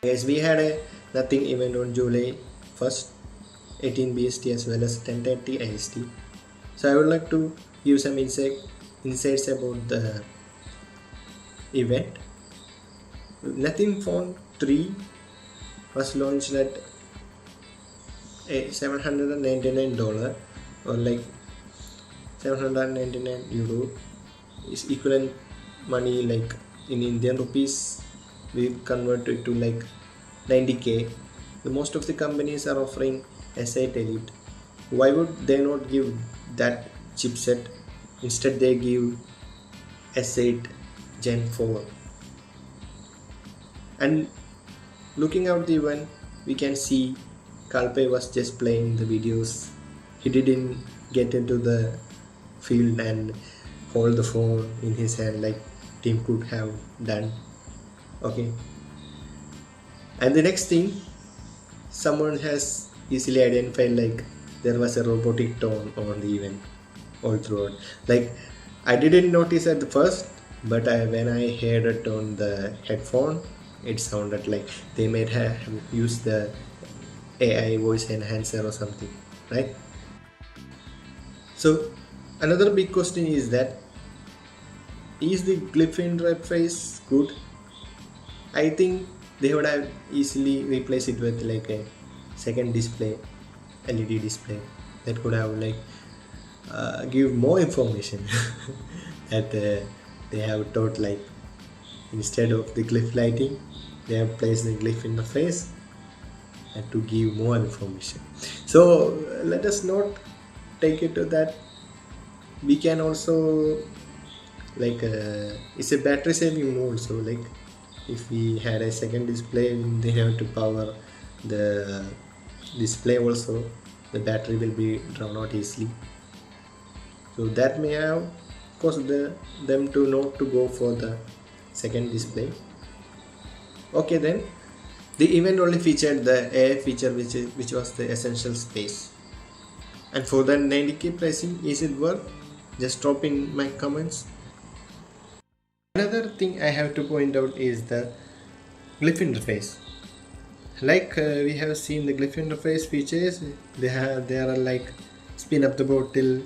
Guys, we had a nothing event on July 1st, 18 BST as well as 10:30 IST. So I would like to give some insights about the event. Nothing Phone 3 was launched at $799 or like 799 euro is equivalent money like in Indian rupees. We convert it to like 90k. The most of the companies are offering S8 Elite. Why would they not give that chipset? Instead they give S8 Gen 4. And looking out the event, we can see Kalpe was just playing the videos. He didn't get into the field and hold the phone in his hand like Tim could have done. Okay. And the next thing, someone has easily identified like there was a robotic tone on the event all throughout. Like I didn't notice at the first, but when I heard it on the headphone, it sounded like they might have used the AI voice enhancer or something, right? So another big question is that is the Glyph interface good? I think they would have easily replaced it with like a second display, LED display that could have like give more information that they have taught, like instead of the glyph lighting they have placed the glyph interface and to give more information. So let us not take it to that. We can also like it's a battery saving mode, so like if we had a second display they have to power the display also, the battery will be drawn out easily. So that may have caused them to not to go for the second display. Okay, then the event only featured the AI feature which was the essential space. And for the 90k pricing, is it worth? Just drop in my comments. Another thing I have to point out is the glyph interface. Like we have seen the glyph interface features, there are like spin up the bottle.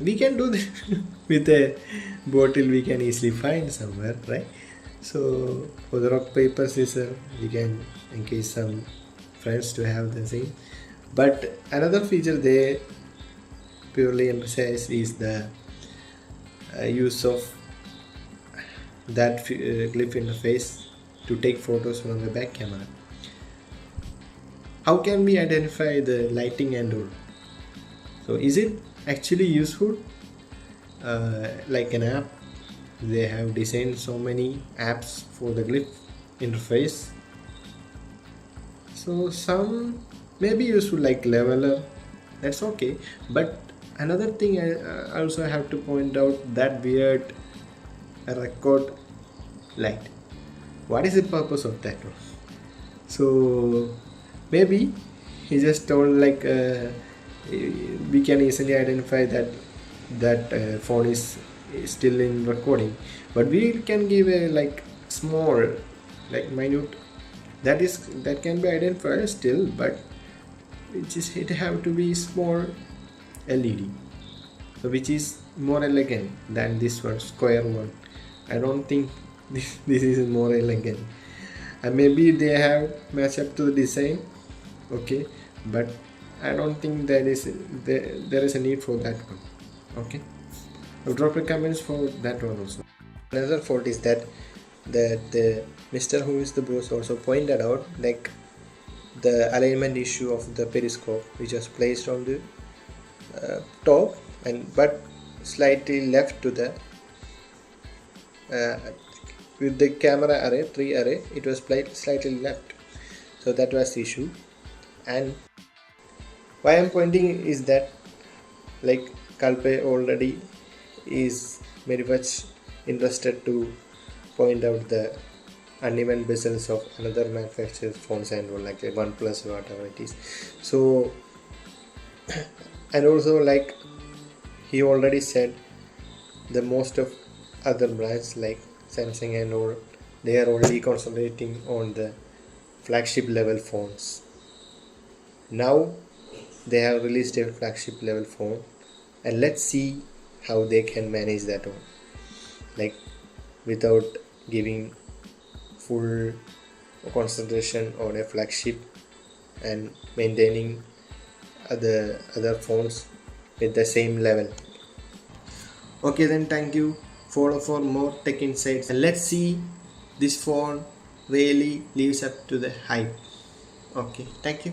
We can do this with a bottle we can easily find somewhere, right? So for the rock paper scissors we can engage some friends to have the same. But another feature they purely emphasize is the use of that glyph interface to take photos from the back camera. How can we identify the lighting and all? So is it actually useful? Like an app, they have designed so many apps for the glyph interface. So some may be useful like leveler, that's okay. But another thing I also have to point out, that weird record light. What is the purpose of that one? So maybe he just told like we can easily identify that phone is still in recording, but we can give a like small, like minute, that can be identified still, but it have to be small LED, so which is more elegant than this one square one. I don't think this is more elegant, and maybe they have matched up to the design, okay, but I don't think there is a need for that one. Okay, I'll drop the comments for that one also. Another fault is that the Mr. Who is the boss also pointed out like the alignment issue of the periscope, which was placed on the top and but slightly left to the with the camera array 3 array, it was slightly left, so that was the issue. And why I'm pointing is that like Kalpe already is very much interested to point out the uneven bezels of another manufacturer's phones and all, like OnePlus or whatever it is. So and also like he already said the most of other brands like Samsung and all, they are only concentrating on the flagship level phones. Now they have released a flagship level phone, and let's see how they can manage that one, like without giving full concentration on a flagship and maintaining other phones with the same level. Okay, then thank you. Follow for more tech insights, and let's see this phone really lives up to the hype. Okay, thank you.